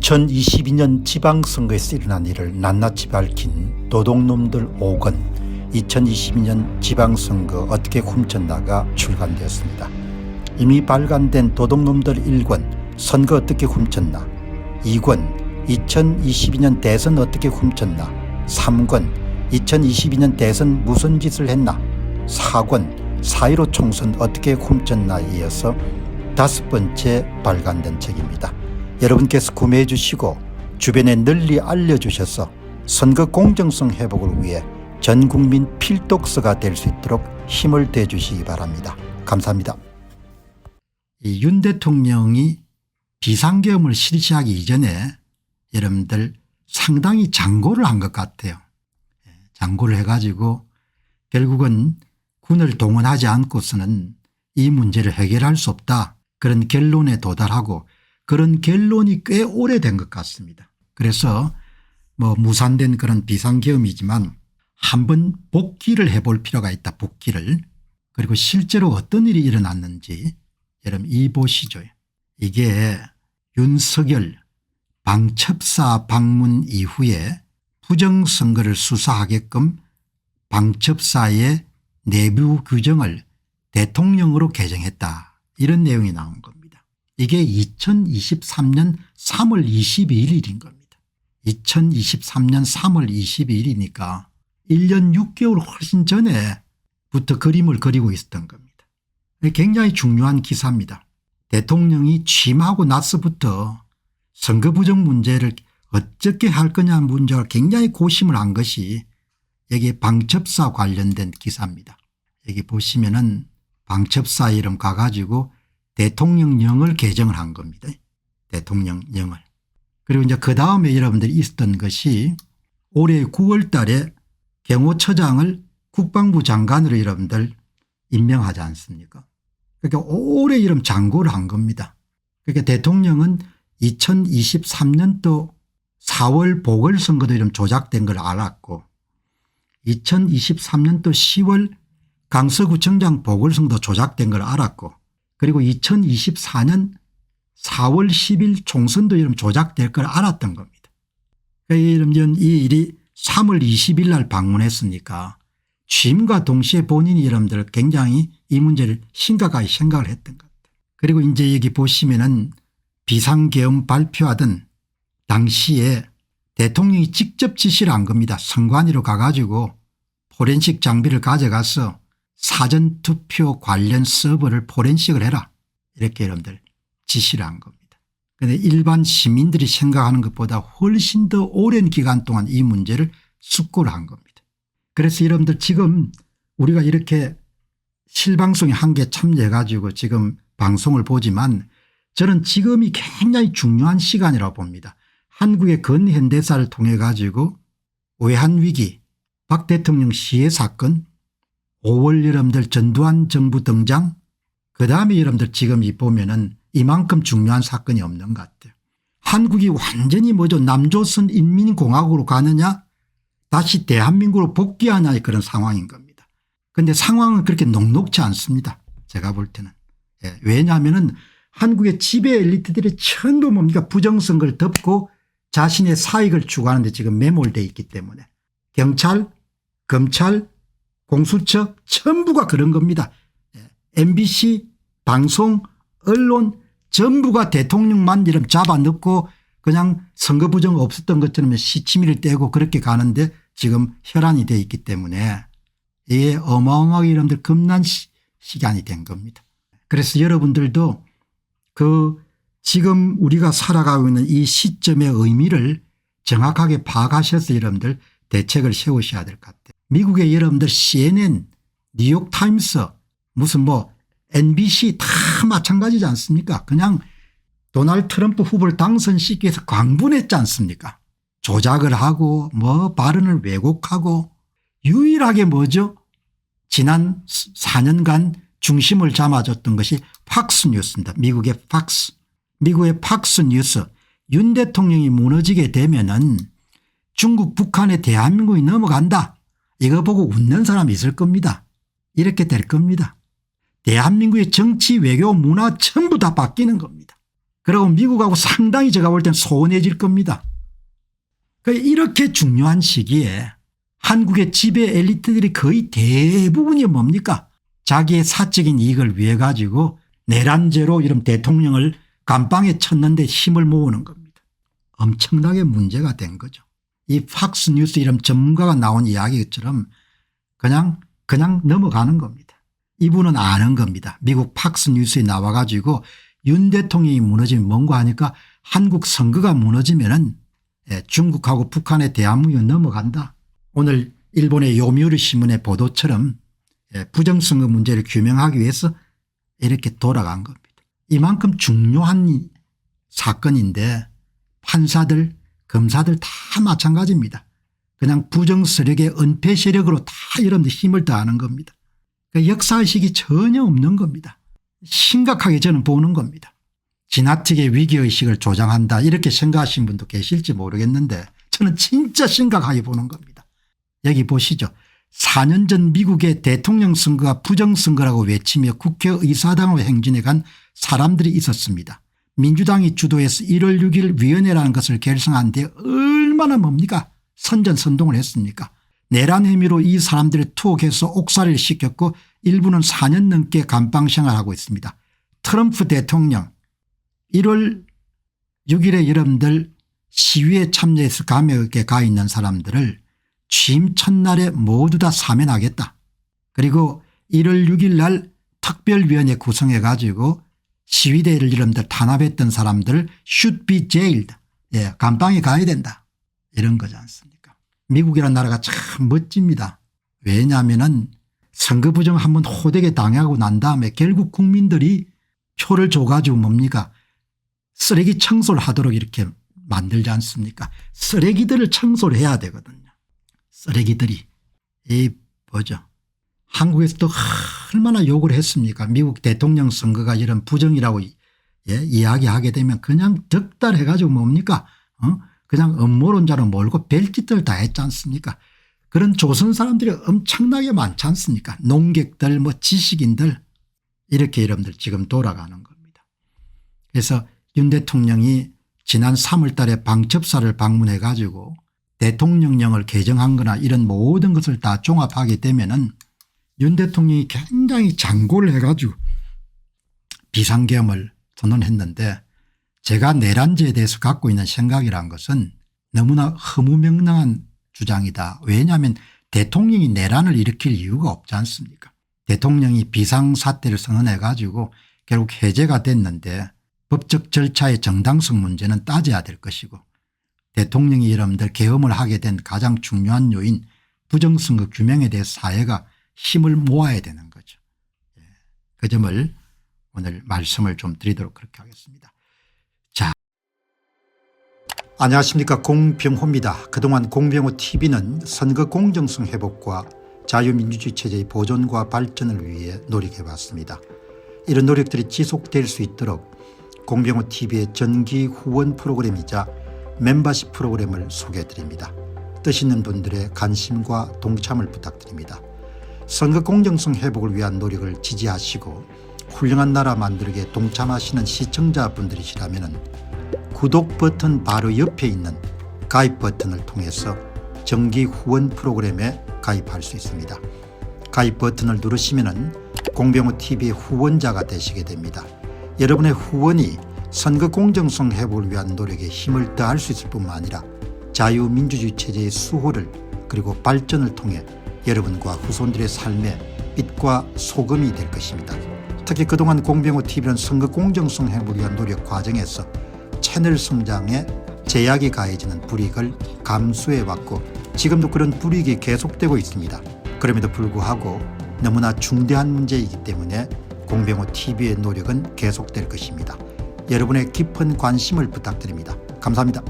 2022년 지방선거에서 일어난 일을 낱낱이 밝힌 도둑놈들 5권 2022년 지방선거 어떻게 훔쳤나가 출간되었습니다. 이미 발간된 도둑놈들 1권 선거 어떻게 훔쳤나, 2권 2022년 대선 어떻게 훔쳤나, 3권 2022년 대선 무슨 짓을 했나, 4권 4.15 총선 어떻게 훔쳤나에 이어서 5번째 발간된 책입니다. 여러분께서 구매해 주시고 주변에 널리 알려주셔서 선거 공정성 회복을 위해 전국민 필독서가 될 수 있도록 힘을 대 주시기 바랍니다. 감사합니다. 윤 대통령이 비상계엄을 실시하기 이전에 여러분들 상당히 장고를 한 것 같아요. 장고를 해가지고 결국은 군을 동원하지 않고서는 이 문제를 해결할 수 없다, 그런 결론에 도달하고 그런 결론이 꽤 오래된 것 같습니다. 그래서 무산된 그런 비상계엄이지만 한번 복기를 해볼 필요가 있다. 복기를. 그리고 실제로 어떤 일이 일어났는지 여러분 이 보시죠. 이게 윤석열 방첩사 방문 이후에 부정선거를 수사하게끔 방첩사의 내부 규정을 대통령으로 개정했다, 이런 내용이 나온 겁니다. 이게 2023년 3월 22일인 겁니다. 2023년 3월 22일이니까 1년 6개월 훨씬 전에부터 그림을 그리고 있었던 겁니다. 굉장히 중요한 기사입니다. 대통령이 취임하고 나서부터 선거 부정 문제를 어떻게 할 거냐 문제를 굉장히 고심을 한 것이 여기 방첩사 관련된 기사입니다. 여기 보시면은 방첩사 이름 가가지고 대통령령을 개정을 한 겁니다. 대통령령을. 그리고 이제 그 다음에 여러분들이 있었던 것이 올해 9월 달에 경호처장을 국방부 장관으로 여러분들 임명하지 않습니까? 그러니까 올해 이름 장고를 한 겁니다. 그러니까 대통령은 2023년도 4월 보궐선거도 이름 조작된 걸 알았고 2023년도 10월 강서구청장 보궐선거도 조작된 걸 알았고 그리고 2024년 4월 10일 총선도 이름 조작될 걸 알았던 겁니다. 그러니까 이 일이 3월 20일 날 방문했으니까 취임과 동시에 본인이 여러분들 굉장히 이 문제를 심각하게 생각을 했던 것 같아요. 그리고 이제 여기 보시면은 비상계엄 발표하던 당시에 대통령이 직접 지시를 한 겁니다. 선관위로 가가지고 포렌식 장비를 가져가서 사전투표 관련 서버를 포렌식을 해라, 이렇게 여러분들 지시를 한 겁니다. 그런데 일반 시민들이 생각하는 것보다 훨씬 더 오랜 기간 동안 이 문제를 숙고를 한 겁니다. 그래서 여러분들 지금 우리가 이렇게 실방송에 한 개 참여해 가지고 지금 방송을 보지만 저는 지금이 굉장히 중요한 시간이라고 봅니다. 한국의 근현대사를 통해 가지고 외환위기, 박 대통령 시해 사건, 5월 여러분들 전두환 정부 등장, 그다음에 여러분들 지금 이 보면은 이만큼 중요한 사건이 없는 것 같아요. 한국이 완전히 남조선 인민공화국으로 가느냐 다시 대한민국으로 복귀하냐의 그런 상황인 겁니다. 그런데 상황은 그렇게 녹록지 않습니다. 제가 볼 때는. 왜냐하면은 한국의 지배 엘리트들이 전부 부정선거를 덮고 자신의 사익을 추구하는 데 지금 매몰되어 있기 때문에 경찰, 검찰, 공수처 전부가 그런 겁니다. MBC, 방송, 언론 전부가 대통령만 이름 잡아넣고 그냥 선거 부정 없었던 것처럼 시치미를 떼고 그렇게 가는데 지금 혈안이 되어 있기 때문에 이게 어마어마하게 여러분들 겁난 시간이 된 겁니다. 그래서 여러분들도 지금 우리가 살아가고 있는 이 시점의 의미를 정확하게 파악하셔서 여러분들 대책을 세우셔야 될 것 같아요. 미국의 여러분들 CNN, 뉴욕타임스, 무슨 NBC 다 마찬가지지 않습니까? 그냥 도널드 트럼프 후보를 당선시키기 위해서 광분했지 않습니까? 조작을 하고 발언을 왜곡하고 유일하게 지난 4년간 중심을 잡아줬던 것이 팍스뉴스입니다. 미국의 팍스. 미국의 팍스뉴스. 윤 대통령이 무너지게 되면은 중국 북한에 대한민국이 넘어간다, 이거 보고 웃는 사람이 있을 겁니다. 이렇게 될 겁니다. 대한민국의 정치 외교 문화 전부 다 바뀌는 겁니다. 그리고 미국하고 상당히 제가 볼 땐 소원해질 겁니다. 이렇게 중요한 시기에 한국의 지배 엘리트들이 거의 대부분이 뭡니까? 자기의 사적인 이익을 위해 가지고 내란죄로 이런 대통령을 감방에 쳤는데 힘을 모으는 겁니다. 엄청나게 문제가 된 거죠. 이 팍스뉴스 이런 전문가가 나온 이야기처럼 그냥 넘어가는 겁니다. 이분은 아는 겁니다. 미국 팍스뉴스에 나와 가지고 윤 대통령이 무너지면 뭔가 하니까 한국 선거가 무너지면은 중국하고 북한의 대화문이 넘어간다. 오늘 일본의 요미우리 신문의 보도처럼 부정선거 문제를 규명하기 위해서 이렇게 돌아간 겁니다. 이만큼 중요한 사건인데 판사들 검사들 다 마찬가지입니다. 그냥 부정세력의 은폐 세력으로 다 여러분들 힘을 다하는 겁니다. 그러니까 역사의식이 전혀 없는 겁니다. 심각하게 저는 보는 겁니다. 지나치게 위기의식을 조장한다 이렇게 생각하시는 분도 계실지 모르겠는데 저는 진짜 심각하게 보는 겁니다. 여기 보시죠. 4년 전 미국의 대통령 선거가 부정선거라고 외치며 국회의사당으로 행진해 간 사람들이 있었습니다. 민주당이 주도해서 1월 6일 위원회라는 것을 결성한 데 얼마나 뭡니까 선전선동을 했습니까. 내란 혐의로 이 사람들을 투옥해서 옥살이를 시켰고 일부는 4년 넘게 감방생활하고 있습니다. 트럼프 대통령 1월 6일에 여러분들 시위에 참여해서 감옥에 가 있는 사람들을 취임 첫날에 모두 다 사면하겠다. 그리고 1월 6일 날 특별위원회 구성해 가지고 시위대를 여러분들 탄압했던 사람들을 should be jailed. 감방에 가야 된다. 이런 거지 않습니까. 미국이라는 나라가 참 멋집니다. 왜냐하면 선거 부정 한번 호되게 당하고 난 다음에 결국 국민들이 표를 줘가지고 뭡니까 쓰레기 청소를 하도록 이렇게 만들지 않습니까. 쓰레기들을 청소를 해야 되거든요. 쓰레기들이. 이 뭐죠. 한국에서도 얼마나 욕을 했습니까. 미국 대통령 선거가 이런 부정이라고 이야기하게 되면 그냥 득달해 가지고 뭡니까 그냥 음모론자로 몰고 별짓들 다 했지 않습니까. 그런 조선 사람들이 엄청나게 많지 않습니까. 농객들 뭐 지식인들 이렇게 여러분들 지금 돌아가는 겁니다. 그래서 윤 대통령이 지난 3월 달에 방첩사를 방문해 가지고 대통령령을 개정한 거나 이런 모든 것을 다 종합하게 되면은 윤 대통령이 굉장히 장고를 해 가지고 비상계엄을 선언했는데 제가 내란죄에 대해서 갖고 있는 생각이란 것은 너무나 허무맹랑한 주장이다. 왜냐하면 대통령이 내란을 일으킬 이유가 없지 않습니까. 대통령이 비상사태를 선언해 가지고 결국 해제가 됐는데 법적 절차의 정당성 문제는 따져야 될 것이고 대통령이 여러분들 계엄을 하게 된 가장 중요한 요인 부정선거 규명에 대해서 사회가 힘을 모아야 되는 거죠. 그 점을 오늘 말씀을 좀 드리도록 그렇게 하겠습니다. 자, 안녕하십니까. 공병호입니다. 그동안 공병호 TV는 선거 공정성 회복과 자유민주주의 체제의 보존과 발전을 위해 노력해왔습니다. 이런 노력들이 지속될 수 있도록 공병호 TV의 정기 후원 프로그램이자 멤버십 프로그램을 소개해드립니다. 뜻 있는 분들의 관심과 동참을 부탁드립니다. 선거 공정성 회복을 위한 노력을 지지하시고 훌륭한 나라 만들기에 동참하시는 시청자분들이시라면 구독 버튼 바로 옆에 있는 가입 버튼을 통해서 정기 후원 프로그램에 가입할 수 있습니다. 가입 버튼을 누르시면 공병호 TV의 후원자가 되시게 됩니다. 여러분의 후원이 선거 공정성 회복을 위한 노력에 힘을 더할 수 있을 뿐만 아니라 자유민주주의 체제의 수호를 그리고 발전을 통해 여러분과 후손들의 삶에 빛과 소금이 될 것입니다. 특히 그동안 공병호 TV는 선거 공정성 회복을 위한 노력 과정에서 채널 성장에 제약이 가해지는 불이익을 감수해왔고 지금도 그런 불이익이 계속되고 있습니다. 그럼에도 불구하고 너무나 중대한 문제이기 때문에 공병호 TV의 노력은 계속될 것입니다. 여러분의 깊은 관심을 부탁드립니다. 감사합니다.